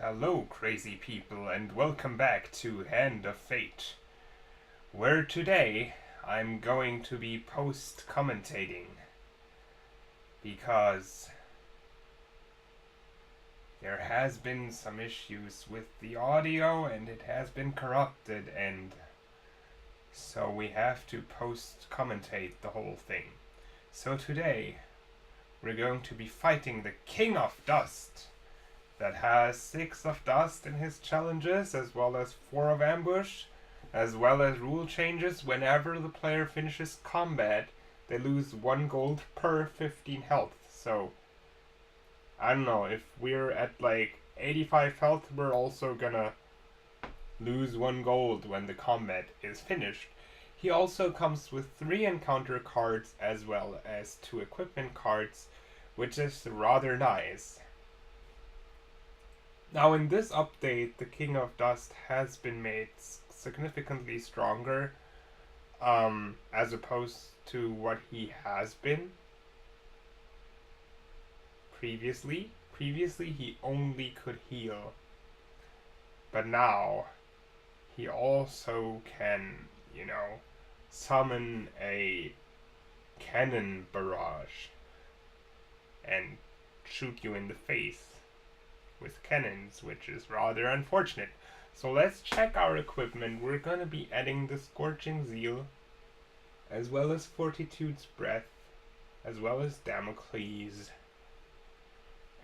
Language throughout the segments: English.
Hello, crazy people, and welcome back to Hand of Fate, where today I'm going to be post-commentating, because there has been some issues with the audio and it has been corrupted, and so we have to post-commentate the whole thing. So today we're going to be fighting the King of Dust, that has 6 of dust in his challenges, as well as 4 of ambush, as well as rule changes. Whenever the player finishes combat, they lose 1 gold per 15 health. So, I don't know, if we're at like 85 health, we're also gonna lose 1 gold when the combat is finished. He also comes with 3 encounter cards, as well as 2 equipment cards, which is rather nice. Now in this update, the King of Dust has been made significantly stronger, as opposed to what he has been previously. Previously he only could heal, but now he also can, summon a cannon barrage and shoot you in the face with cannons, which is rather unfortunate. So let's check our equipment. We're gonna be adding the Scorching Zeal, as well as Fortitude's Breath, as well as Damocles.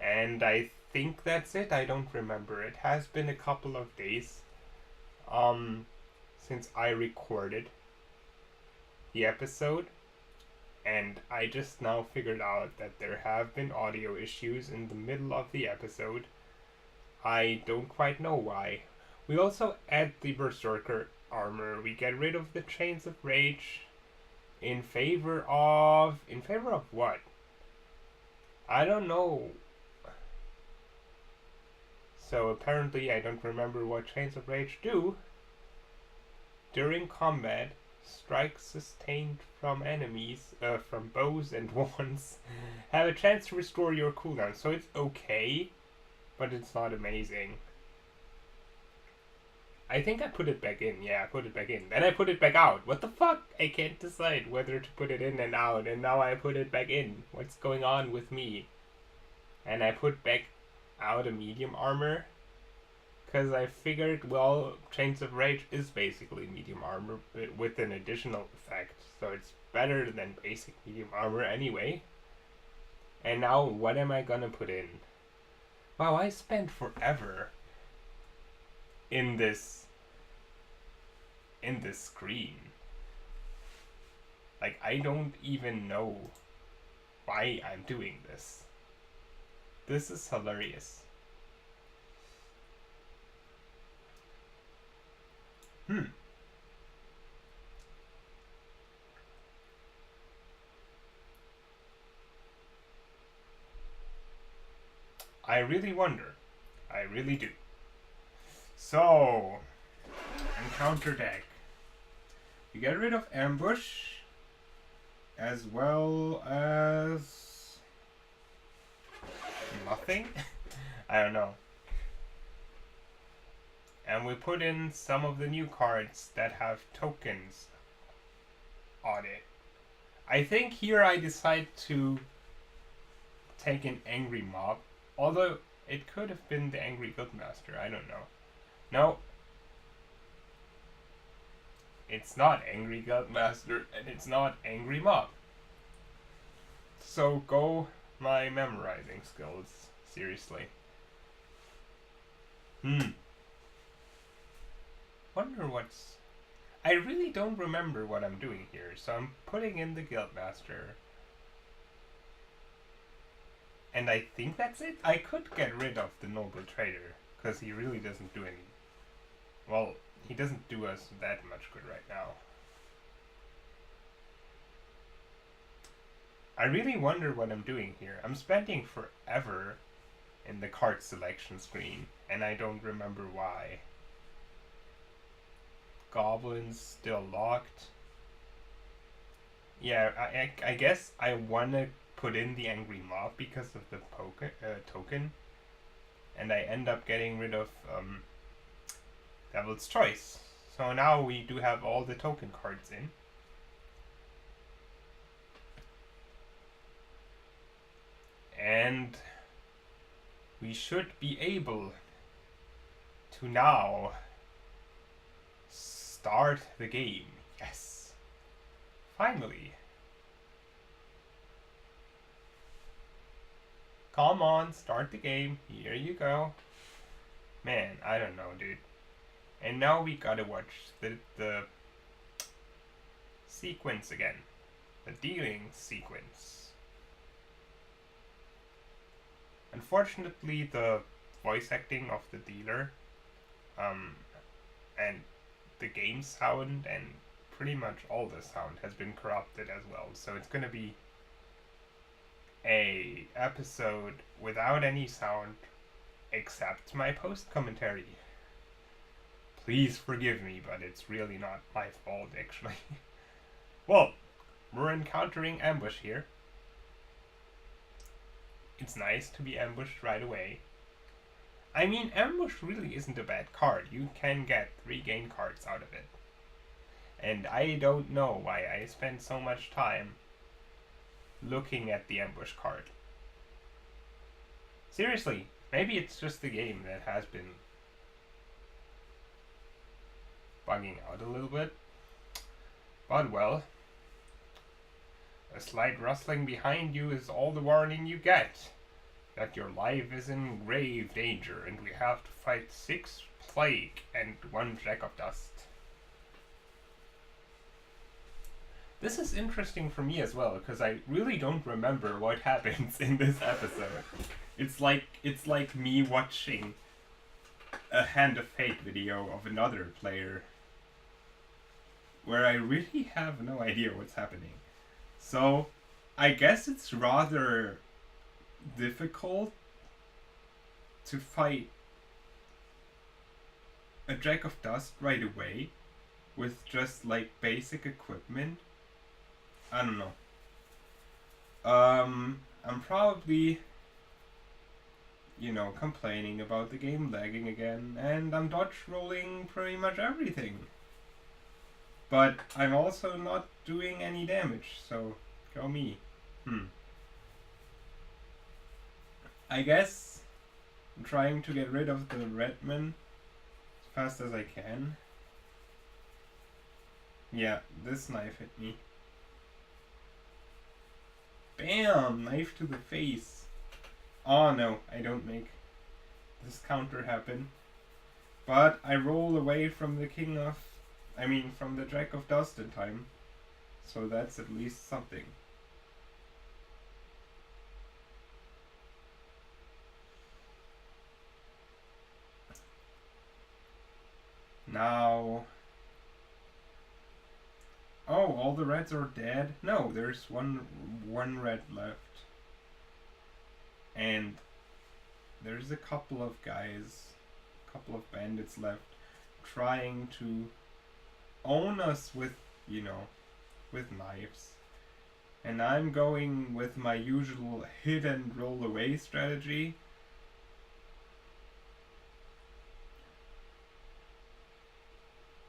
And I think that's it. I don't remember. It has been a couple of days since I recorded the episode, and I just now figured out that there have been audio issues in the middle of the episode. I don't quite know why. We also add the Berserker armor. We get rid of the Chains of Rage in favor of what? I don't know. So apparently I don't remember what Chains of Rage do. During combat, strikes sustained from enemies, from bows and wands, have a chance to restore your cooldown. So it's okay, but it's not amazing. I think I put it back in. Yeah, I put it back in. Then I put it back out. What the fuck? I can't decide whether to put it in and out, and now I put it back in. What's going on with me? And I put back out a medium armor, because I figured, well, Chains of Rage is basically medium armor, but with an additional effect. So it's better than basic medium armor anyway. And now, what am I gonna put in? Wow, I spent forever in this screen. Like, I don't even know why I'm doing this. This is hilarious. I really wonder. I really do. So, encounter deck. You get rid of ambush, as well as nothing? I don't know. And we put in some of the new cards that have tokens on it. I think here I decide to take an Angry Mob, although it could have been the Angry Guildmaster, I don't know. No. It's not Angry Guildmaster, and it's not Angry Mob. So go my memorizing skills, seriously. Wonder what's... I really don't remember what I'm doing here, so I'm putting in the Guildmaster. And I think that's it. I could get rid of the Noble Trader, because he really doesn't do any... Well, he doesn't do us that much good right now. I really wonder what I'm doing here. I'm spending forever in the card selection screen, and I don't remember why. Goblins still locked. Yeah, I guess I want to put in the Angry Mob because of the token. and I end up getting rid of Devil's Choice. So now we do have all the token cards in. And we should be able to now start the game. Yes. Finally. Come on, start the game. Here you go. Man, I don't know, dude. And now we gotta watch the sequence again. The dealing sequence. Unfortunately, the voice acting of the dealer, and the game sound, and pretty much all the sound has been corrupted as well. So it's gonna be a episode without any sound except my post commentary. Please forgive me, but it's really not my fault, actually. Well, we're encountering ambush here. It's nice to be ambushed right away. I mean, ambush really isn't a bad card. You can get 3 gain cards out of it. And I don't know why I spend so much time looking at the ambush card. Seriously, maybe it's just the game that has been bugging out a little bit. But well, a slight rustling behind you is all the warning you get that your life is in grave danger and we have to fight 6 plague and 1 jack of dust. This is interesting for me as well, because I really don't remember what happens in this episode. It's like me watching a Hand of Fate video of another player where I really have no idea what's happening. So I guess it's rather difficult to fight a jack of dust right away with just like basic equipment. I don't know. I'm probably, complaining about the game lagging again, and I'm dodge rolling pretty much everything. But I'm also not doing any damage, so go me. I guess I'm trying to get rid of the Redman as fast as I can. Yeah, this knife hit me. Bam! Knife to the face. Oh no, I don't make this counter happen. But I roll away from the from the Jack of Dust in time. So that's at least something. Now... Oh, all the reds are dead? No, there's one red left. And there's a couple of bandits left trying to own us with knives. And I'm going with my usual hit and roll away strategy.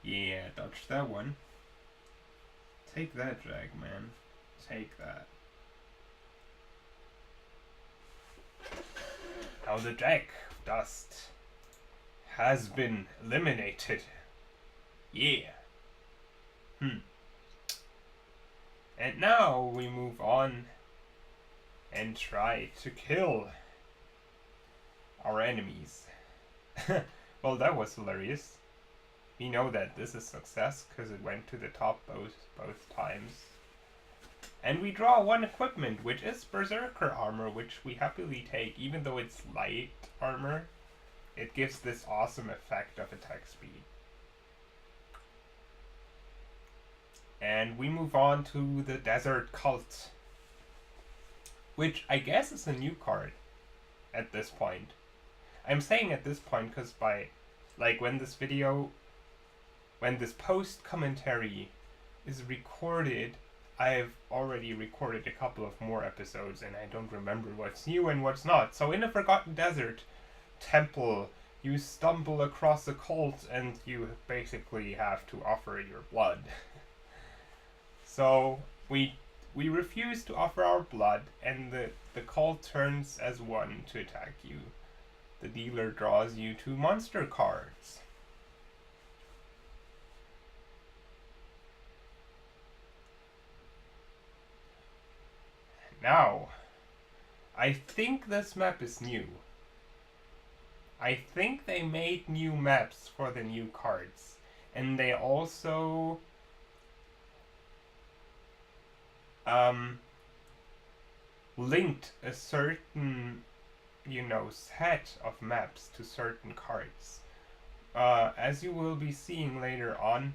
Yeah, dodge that one. Take that, Jag, man. Take that. Now the Jack of Dust has been eliminated. Yeah. And now we move on and try to kill our enemies. Well, that was hilarious. We know that this is success because it went to the top both times. And we draw 1 equipment, which is Berserker armor, which we happily take, even though it's light armor. It gives this awesome effect of attack speed. And we move on to the Desert Cult, which I guess is a new card at this point. I'm saying at this point because when this post commentary is recorded, I've already recorded a couple of more episodes and I don't remember what's new and what's not. So in a Forgotten Desert, temple, you stumble across a cult and you basically have to offer your blood. So we refuse to offer our blood, and the cult turns as one to attack you. The dealer draws you 2 monster cards. Now, I think this map is new. I think they made new maps for the new cards. And they also linked a certain, set of maps to certain cards. As you will be seeing later on,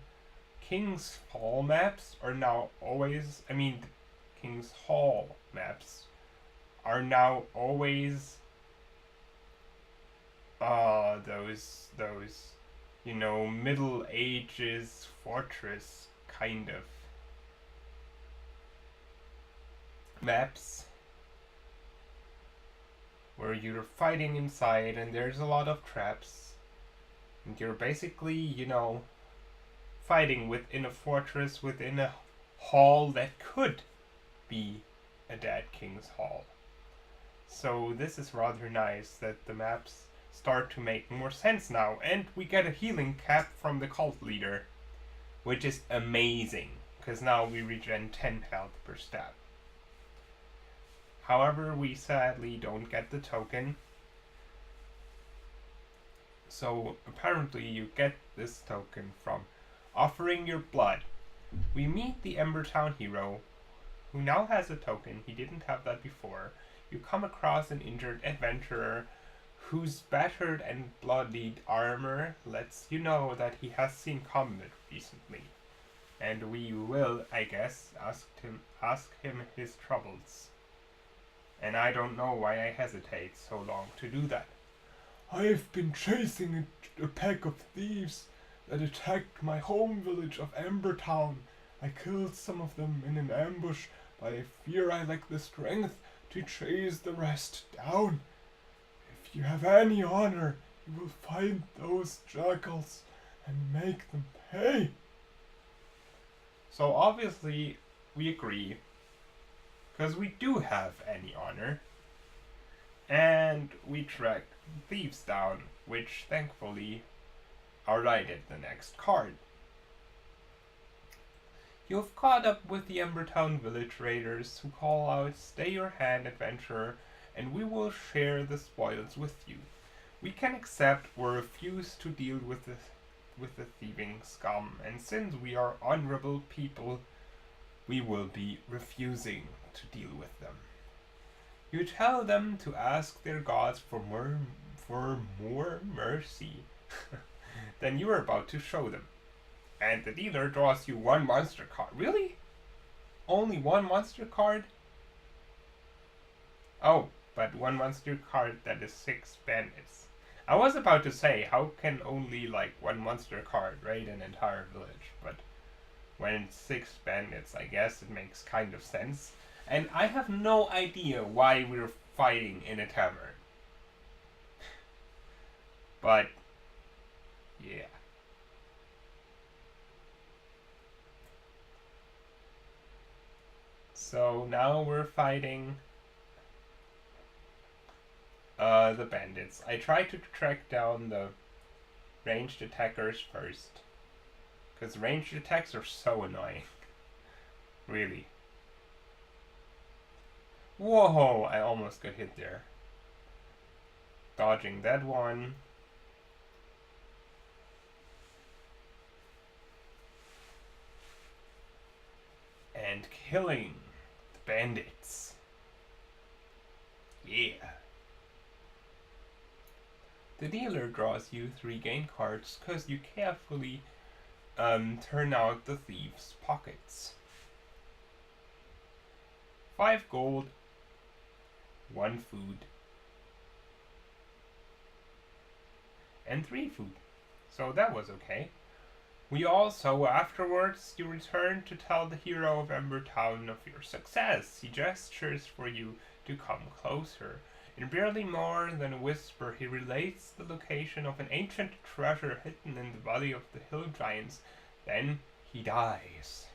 King's Hall maps are now always, King's Hall maps are now always those Middle Ages fortress kind of maps where you're fighting inside and there's a lot of traps and you're basically, fighting within a fortress, within a hall that could be a dead king's hall. So this is rather nice that the maps start to make more sense now, and we get a healing cap from the cult leader, which is amazing, because now we regen 10 health per stab. However, we sadly don't get the token. So apparently you get this token from offering your blood. We meet the Embertown hero, who now has a token. He didn't have that before. You come across an injured adventurer whose battered and bloodied armor lets you know that he has seen combat recently. And we will, I guess, ask him his troubles. And I don't know why I hesitate so long to do that. I've been chasing a pack of thieves that attacked my home village of Embertown. I killed some of them in an ambush, but I fear I lack the strength to chase the rest down. If you have any honor, you will find those jackals and make them pay. So obviously we agree, because we do have any honor, and we track thieves down, which thankfully are right at the next card. You have caught up with the Embertown village raiders, who call out, "Stay your hand, adventurer, and we will share the spoils with you." We can accept or refuse to deal with the thieving scum, and since we are honorable people, we will be refusing to deal with them. You tell them to ask their gods for more mercy than you are about to show them. And the dealer draws you 1 monster card. Really? Only 1 monster card? Oh, but 1 monster card that is 6 bandits. I was about to say, how can only 1 monster card raid an entire village? But when it's 6 bandits, I guess it makes kind of sense. And I have no idea why we're fighting in a tavern. But, yeah. So now we're fighting the bandits. I try to track down the ranged attackers first, because ranged attacks are so annoying. Really. Whoa, I almost got hit there. Dodging that one. And killing the bandits. Yeah. The dealer draws you 3 gain cards because you carefully turn out the thieves' pockets. 5 gold, 1 food, and 3 food. So that was okay. We also, afterwards, you return to tell the hero of Embertown of your success. He gestures for you to come closer. In barely more than a whisper, he relates the location of an ancient treasure hidden in the valley of the hill giants. Then he dies.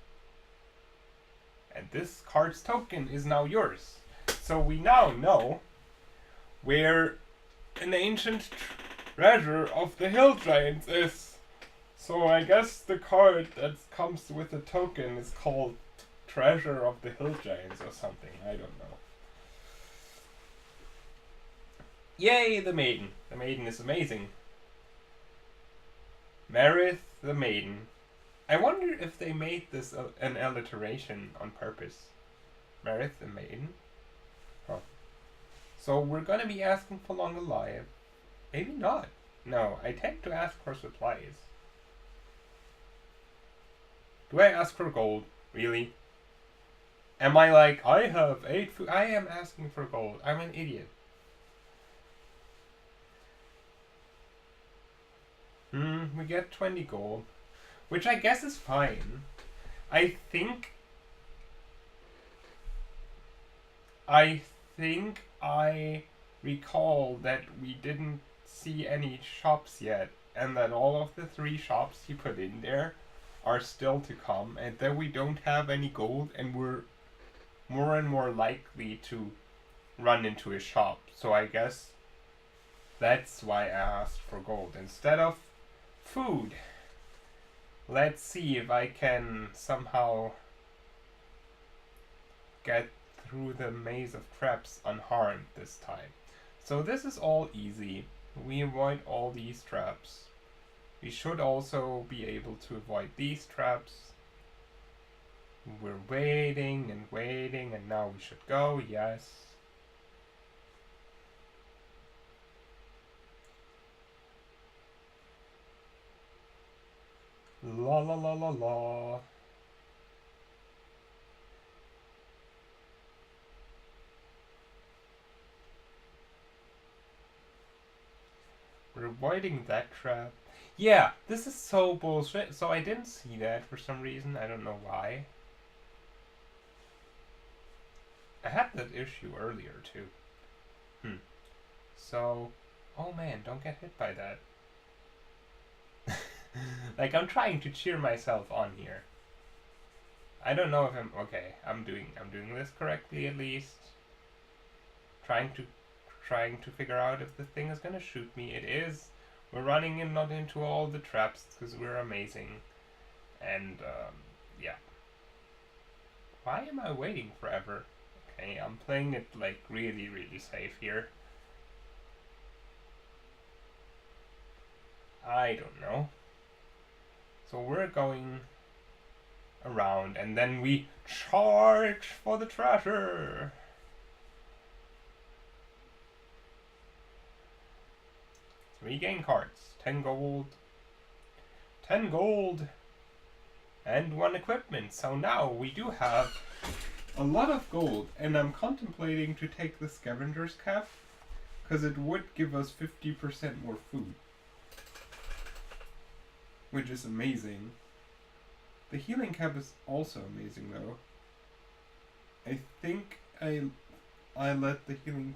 And this card's token is now yours. So we now know where an ancient treasure of the hill giants is. So I guess the card that comes with the token is called Treasure of the Hill Giants or something. I don't know. Yay, the maiden. The maiden is amazing. Marith the maiden. I wonder if they made this an alliteration on purpose. Marith the maiden. Huh. So we're gonna be asking for long alive. Maybe not. No, I tend to ask for supplies. Do I ask for gold? Really? Am I like, I have 8 food? I am asking for gold. I'm an idiot. We get 20 gold. Which I guess is fine. I think I recall that we didn't see any shops yet, and that all of the 3 shops he put in there are still to come, and that we don't have any gold, and we're more and more likely to run into a shop. So I guess that's why I asked for gold instead of food. Let's see if I can somehow get through the maze of traps unharmed this time. So this is all easy. We avoid all these traps. We should also be able to avoid these traps. We're waiting and waiting, and now we should go, yes. La la la la la. We're avoiding that trap. Yeah, this is so bullshit. So I didn't see that for some reason. I don't know why. I had that issue earlier too. So, oh man, don't get hit by that. Like, I'm trying to cheer myself on here. I don't know if I'm doing this correctly at least. Trying to figure out if the thing is gonna shoot me. It is. We're running in not into all the traps because we're amazing. And yeah. Why am I waiting forever? Okay, I'm playing it like really, really safe here. I don't know. So we're going around, and then we charge for the treasure. So we gain cards. 10 gold. 10 gold. And 1 equipment. So now we do have a lot of gold. And I'm contemplating to take the scavenger's cap, because it would give us 50% more food. Which is amazing. The healing cap is also amazing though. I think I let the healing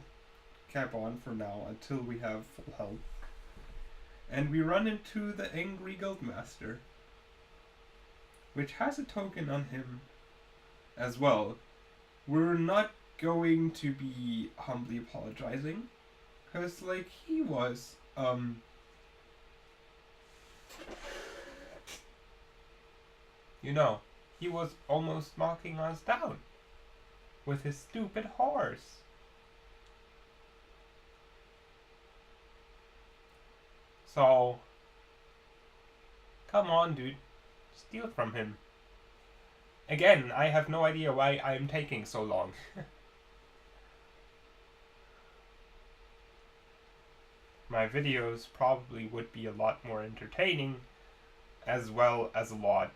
cap on for now until we have full health. And we run into the angry guildmaster, which has a token on him as well. We're not going to be humbly apologizing, because like he was you know, he was almost knocking us down with his stupid horse. So, come on, dude. Steal from him. Again, I have no idea why I'm taking so long. My videos probably would be a lot more entertaining, as well as a lot,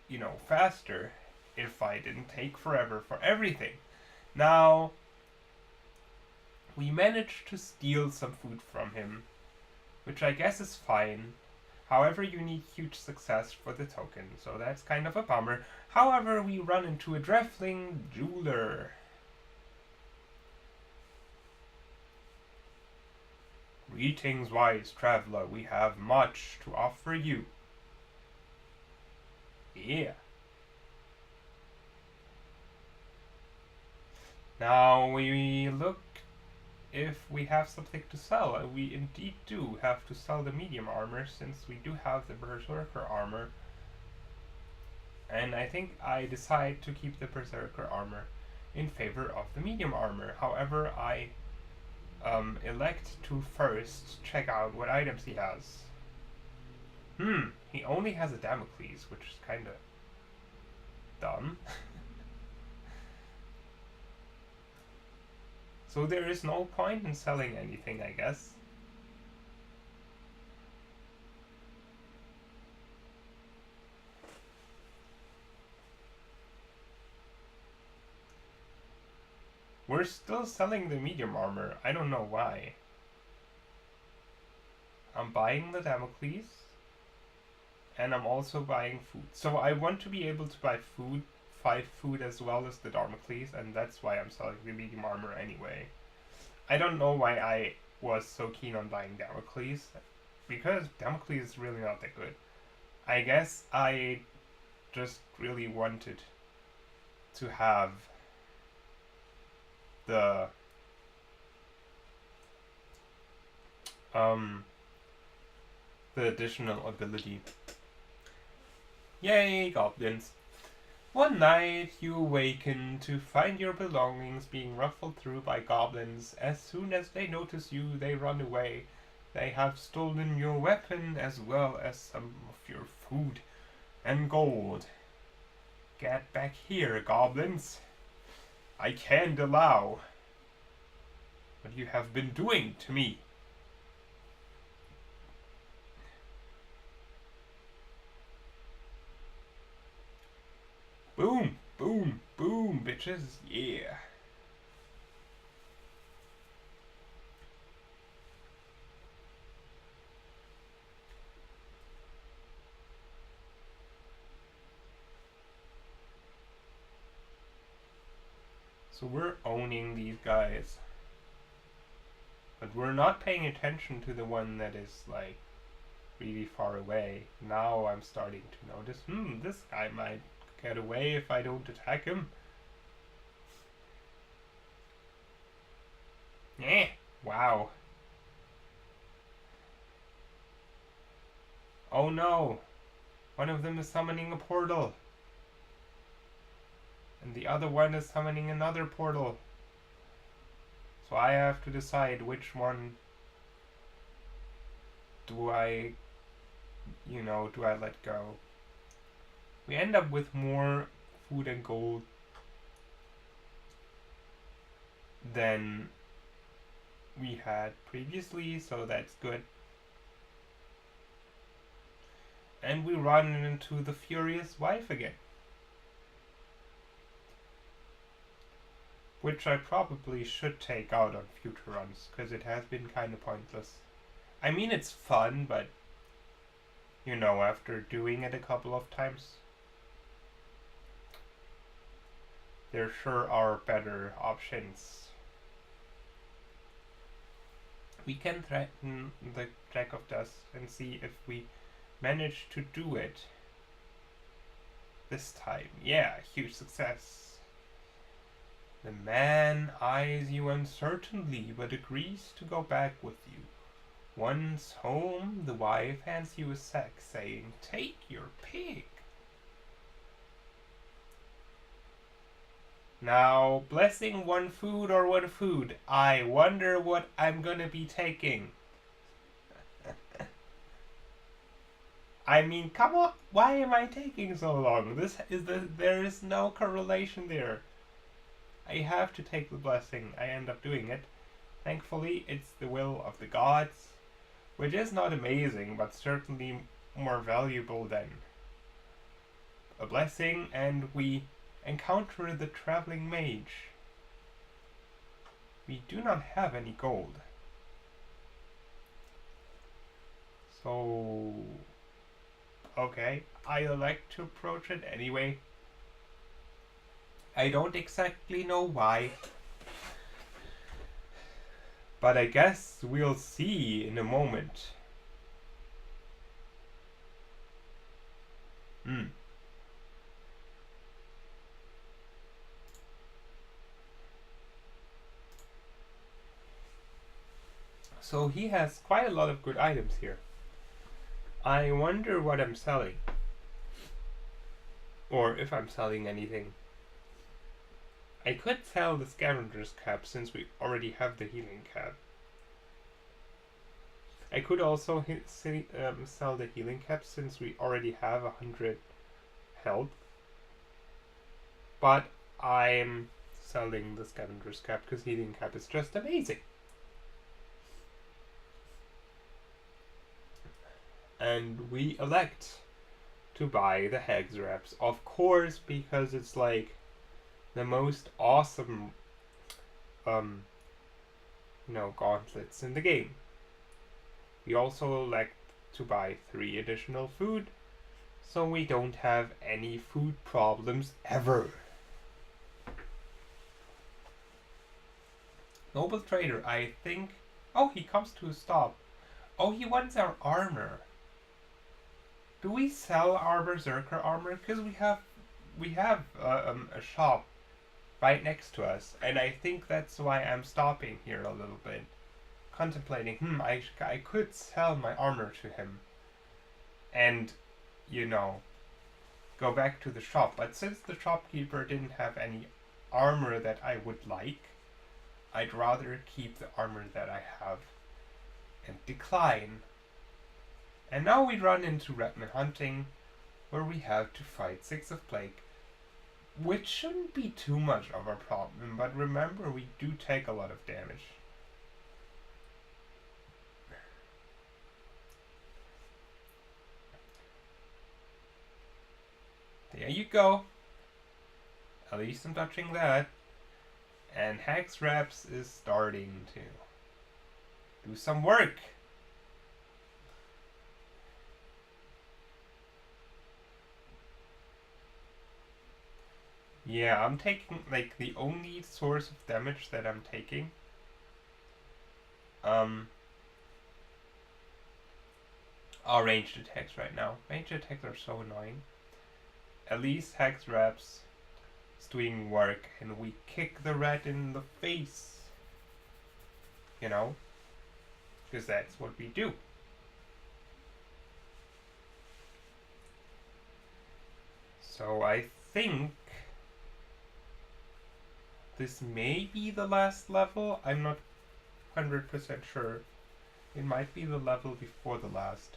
you know, faster if I didn't take forever for everything. Now, we managed to steal some food from him, which I guess is fine. However, you need huge success for the token, so that's kind of a bummer. However, we run into a Drefling jeweler. Greetings, wise traveler, we have much to offer you. Yeah. Now we look if we have something to sell. We indeed do have to sell the medium armor, since we do have the berserker armor. And I think I decide to keep the berserker armor in favor of the medium armor. However, I elect to first check out what items he has. He only has a Damocles, which is kinda dumb. So there is no point in selling anything, I guess. We're still selling the medium armor. I don't know why. I'm buying the Damocles. And I'm also buying food. So I want to be able to buy food, 5 food as well as the Damocles, and that's why I'm selling the medium armor anyway. I don't know why I was so keen on buying Damocles, because Damocles is really not that good. I guess I just really wanted to have the additional ability. Yay, goblins. One night you awaken to find your belongings being ruffled through by goblins. As soon as they notice you, they run away. They have stolen your weapon as well as some of your food and gold. Get back here, goblins. I can't allow what you have been doing to me. Boom, boom, boom, bitches, yeah. So we're owning these guys. But we're not paying attention to the one that is, like, really far away. Now I'm starting to notice, this guy might get away if I don't attack him. Yeah, wow. Oh no, one of them is summoning a portal. And the other one is summoning another portal. So I have to decide which one do I let go. We end up with more food and gold than we had previously, so that's good. And we run into the Furious Wife again. Which I probably should take out on future runs, because it has been kind of pointless. I mean, it's fun, but, you know, after doing it a couple of times, there sure are better options. We can threaten the Jack of Dust and see if we manage to do it this time. Yeah, huge success. The man eyes you uncertainly, but agrees to go back with you. Once home, the wife hands you a sack, saying, "Take your pick." Now, blessing one food or one food. I wonder what I'm gonna be taking. I mean, come on, why am I taking so long? There is no correlation there. I have to take the blessing. I end up doing it. Thankfully, it's the will of the gods, which is not amazing, but certainly more valuable than a blessing, and we encounter the traveling mage. We do not have any gold. So, okay, I elect to approach it anyway. I don't exactly know why, But I guess we'll see in a moment. So he has quite a lot of good items here. I wonder what I'm selling. Or if I'm selling anything. I could sell the scavenger's cap since we already have the healing cap. I could also sell the healing cap since we already have 100 health. But I'm selling the scavenger's cap because healing cap is just amazing. And we elect to buy the hex reps, of course, because it's like the most awesome gauntlets in the game. We also elect to buy 3 additional food, so we don't have any food problems ever. Noble trader, I think. Oh, he comes to a stop. Oh, he wants our armor. Do we sell our berserker armor? Because we have a shop right next to us, and I think that's why I'm stopping here a little bit, contemplating. I could sell my armor to him, and go back to the shop. But since the shopkeeper didn't have any armor that I would like, I'd rather keep the armor that I have and decline. And now we run into Redman Hunting, where we have to fight 6 of Plague, which shouldn't be too much of a problem, but remember we do take a lot of damage. There you go. At least I'm touching that. And Hex Reps is starting to do some work. Yeah, I'm taking, like, the only source of damage that I'm taking. Are ranged attacks right now. Ranged attacks are so annoying. At least Hex Reps is doing work, and we kick the rat in the face. Because that's what we do. So I think this may be the last level. I'm not 100% sure. It might be the level before the last.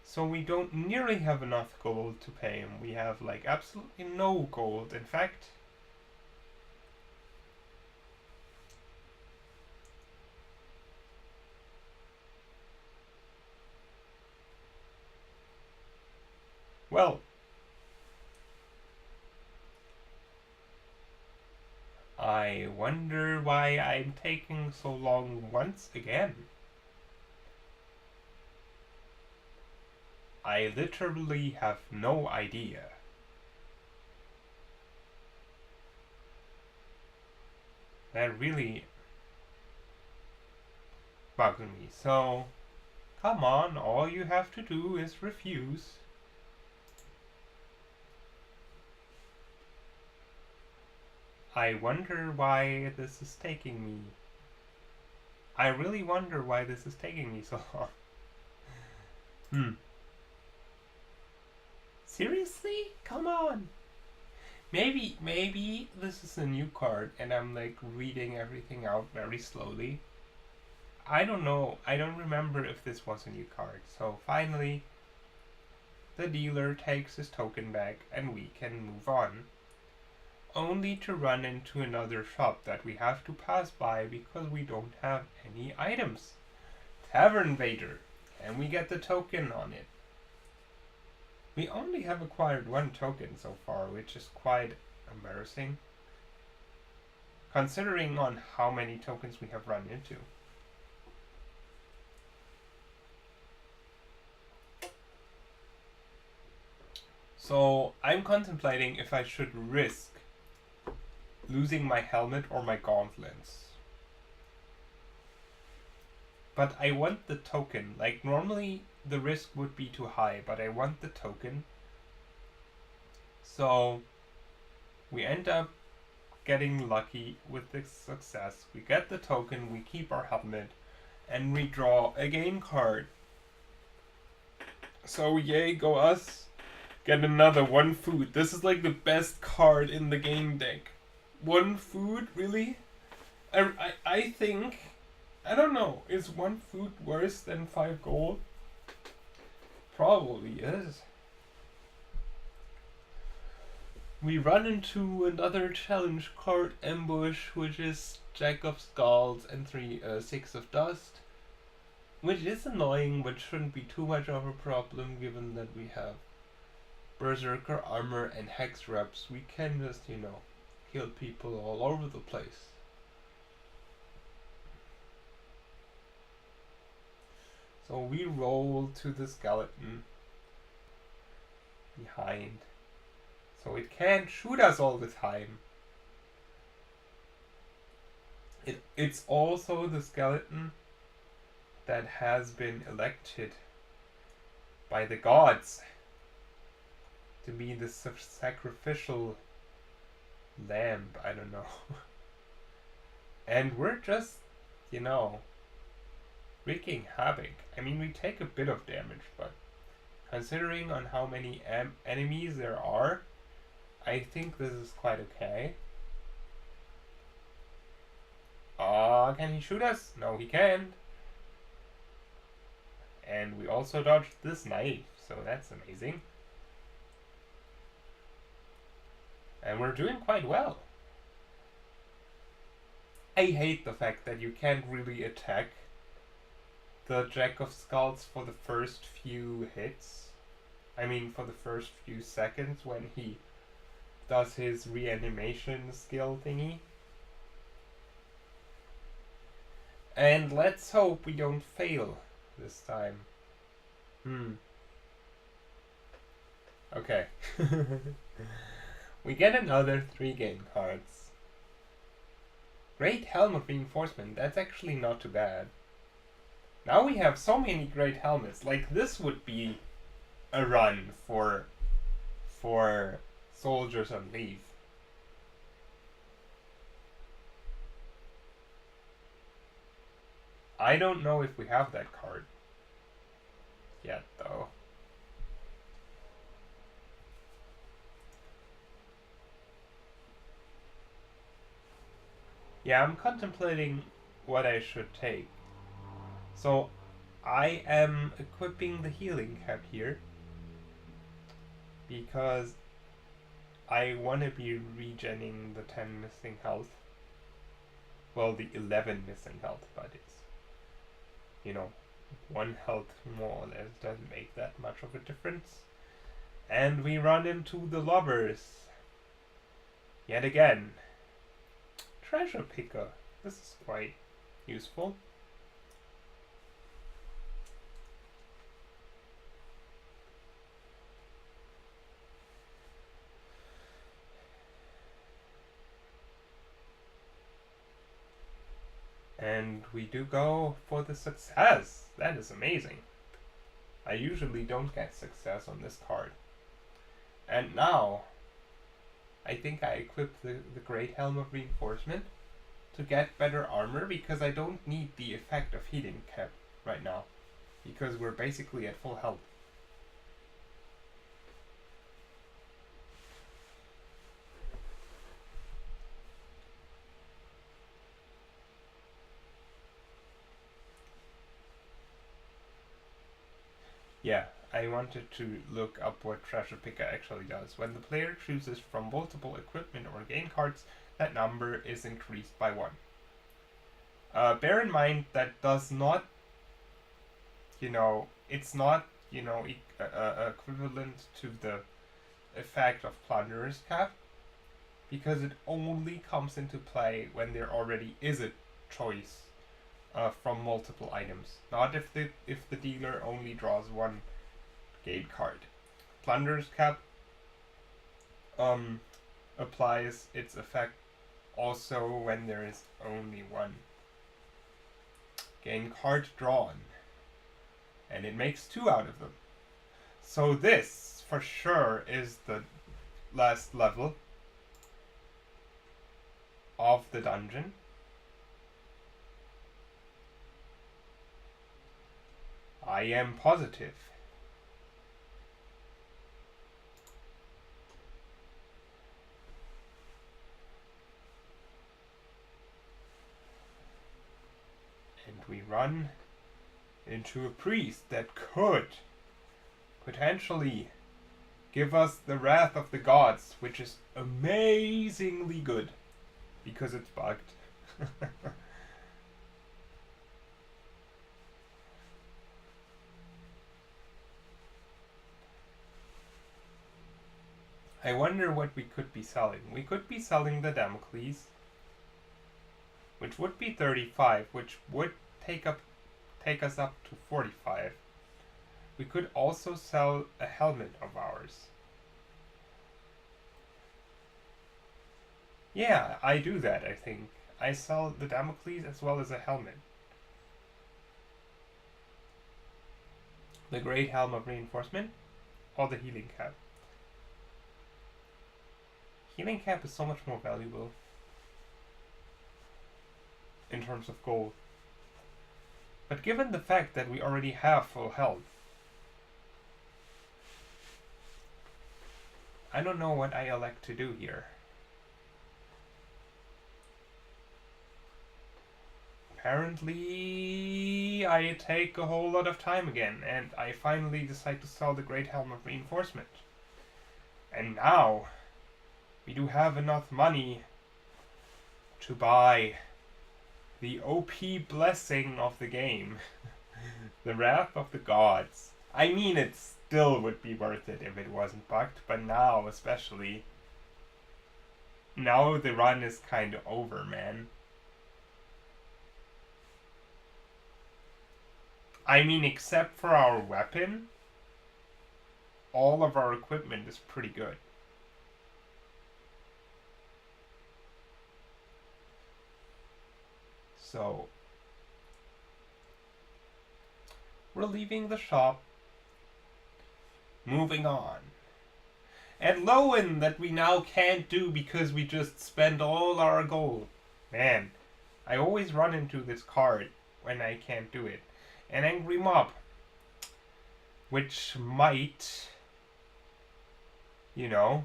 So we don't nearly have enough gold to pay him. We have like absolutely no gold. In fact, well, I wonder why I'm taking so long once again. I literally have no idea. That really bugs me. So, come on, all you have to do is refuse. I wonder why this is taking me. I really wonder why this is taking me so long. Seriously? Come on. Maybe this is a new card and I'm like reading everything out very slowly. I don't know. I don't remember if this was a new card. So finally, the dealer takes his token back and we can move on. Only to run into another shop that we have to pass by because we don't have any items. Tavern Vader. And we get the token on it. We only have acquired 1 token so far, which is quite embarrassing, considering on how many tokens we have run into. So I'm contemplating if I should risk losing my helmet or my gauntlets. But I want the token. Like, normally the risk would be too high, but I want the token. So we end up getting lucky with the success. We get the token, we keep our helmet, and we draw a game card. So yay, go us. Get another one food. This is like the best card in the game deck. One food, really? I think, I don't know, is one food worse than 5 gold? Probably is. We run into another challenge card, Ambush, which is Jack of Skulls and 6 of Dust. Which is annoying, but shouldn't be too much of a problem given that we have Berserker Armor and Hex Reps. We can just, kill people all over the place. So we roll to the skeleton behind. So it can't shoot us all the time. It's also the skeleton that has been elected by the gods to be the sacrificial lamb, I don't know. And we're just, wreaking havoc. I mean, we take a bit of damage, but considering on how many enemies there are, I think this is quite okay. Can he shoot us? No, he can't. And we also dodged this knife, so that's amazing. And we're doing quite well. I hate the fact that you can't really attack the Jack of Skulls for the first few hits. I mean, for the first few seconds when he does his reanimation skill thingy. And let's hope we don't fail this time. Okay. We get another 3 game cards. Great Helmet Reinforcement, that's actually not too bad. Now we have so many great helmets. Like, this would be a run for Soldiers on Leave. I don't know if we have that card yet, though. Yeah, I'm contemplating what I should take. So, I am equipping the healing cap here because I want to be regenning the 10 missing health. Well, the 11 missing health, but it's, 1 health more or less doesn't make that much of a difference. And we run into the lovers. Yet again. Treasure picker. This is quite useful. And we do go for the success. That is amazing. I usually don't get success on this card. And now, I think I equip the Great Helm of Reinforcement to get better armor because I don't need the effect of healing cap right now. Because we're basically at full health. Yeah, I wanted to look up what Treasure Picker actually does. When the player chooses from multiple equipment or game cards, that number is increased by 1. Bear in mind that does not, it's not, equivalent to the effect of Plunderer's Cap, because it only comes into play when there already is a choice from multiple items, not if the dealer only draws 1 game card. Plunderer's Cap applies its effect also when there is only 1 gain card drawn. And it makes 2 out of them. So this, for sure, is the last level of the dungeon. I am positive. And we run into a priest that could potentially give us the Wrath of the Gods, which is amazingly good because it's bugged. I wonder what we could be selling. We could be selling the Damocles, which would be 35, which would take us up to 45. We could also sell a helmet of ours. Yeah, I do that, I think. I sell the Damocles as well as a helmet. The Great Helm of Reinforcement or the Healing Cap. Healing Cap is so much more valuable in terms of gold. But given the fact that we already have full health, I don't know what I elect to do here. Apparently, I take a whole lot of time again, and I finally decide to sell the Great Helm of Reinforcement. And now, we do have enough money to buy the OP blessing of the game. The Wrath of the Gods. I mean, it still would be worth it if it wasn't bugged, but now especially. Now the run is kind of over, man. I mean, except for our weapon, all of our equipment is pretty good. So, we're leaving the shop, moving on. And Lowen that we now can't do because we just spent all our gold. Man, I always run into this card when I can't do it. An angry mob, which might, you know,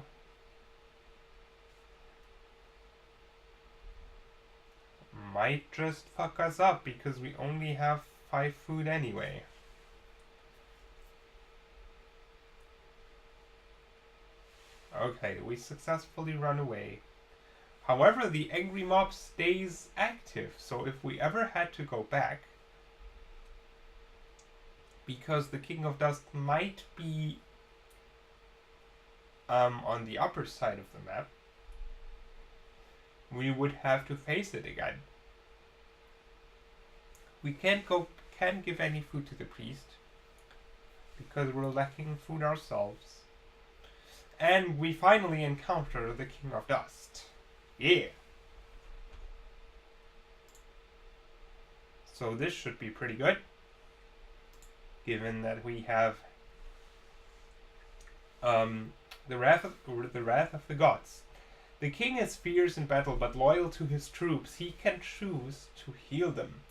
might just fuck us up because we only have 5 food anyway. Okay, we successfully run away. However, the angry mob stays active, so if we ever had to go back, because the King of Dust might be on the upper side of the map, we would have to face it again. We can't give any food to the priest because we're lacking food ourselves. And we finally encounter the King of Dust. Yeah. So this should be pretty good, given that we have the Wrath of the Gods. The king is fierce in battle but loyal to his troops. He can choose to heal them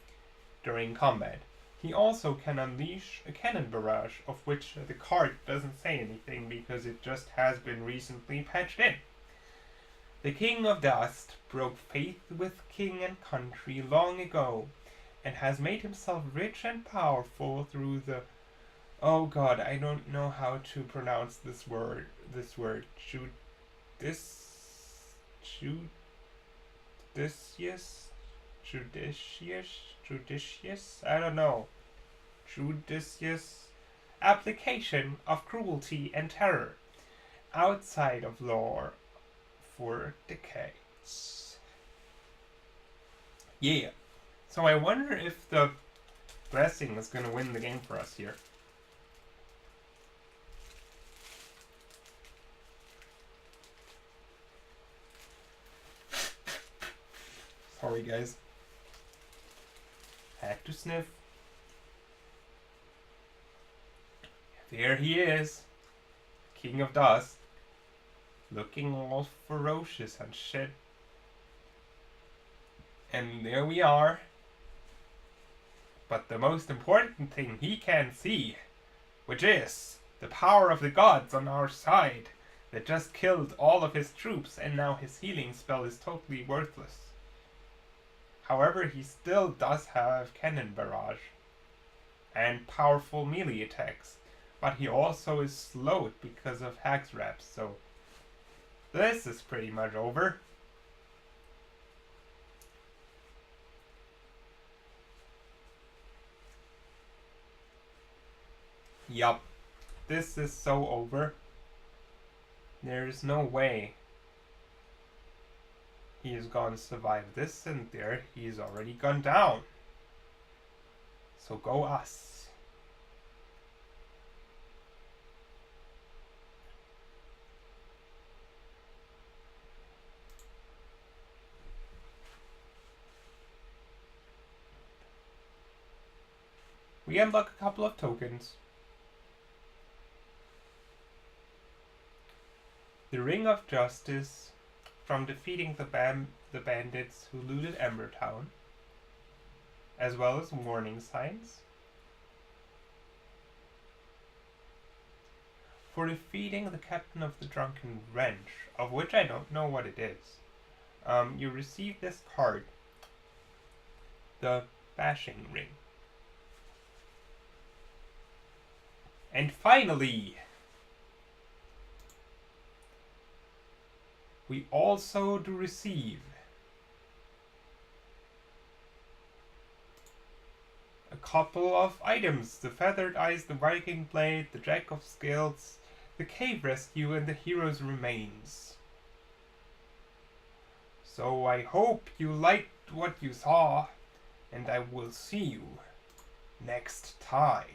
during combat. He also can unleash a cannon barrage, of which the card doesn't say anything because it just has been recently patched in. The King of Dust broke faith with king and country long ago, and has made himself rich and powerful through the... Oh god, I don't know how to pronounce this word. Judicious? I don't know. Judicious application of cruelty and terror outside of lore for decades. Yeah. So I wonder if the blessing is going to win the game for us here. Sorry guys. I Had to sniff. There he is. King of Dust. Looking all ferocious and shit. And there we are. But the most important thing he can see, which is the power of the gods on our side, that just killed all of his troops and now his healing spell is totally worthless. However, he still does have cannon barrage and powerful melee attacks, but he also is slowed because of Hax Reps, so this is pretty much over. Yup, this is so over. There's no way he is gonna survive this, and there he's already gone down. So go us. We unlock a couple of tokens. The Ring of Justice, from defeating the bandits who looted Embertown, as well as warning signs. For defeating the captain of the Drunken Wrench, of which I don't know what it is, you receive this card, the Bashing Ring. And finally, we also do receive a couple of items: the Feathered Eyes, the Viking Blade, the Jack of Scales, the Cave Rescue, and the Hero's Remains. So I hope you liked what you saw, and I will see you next time.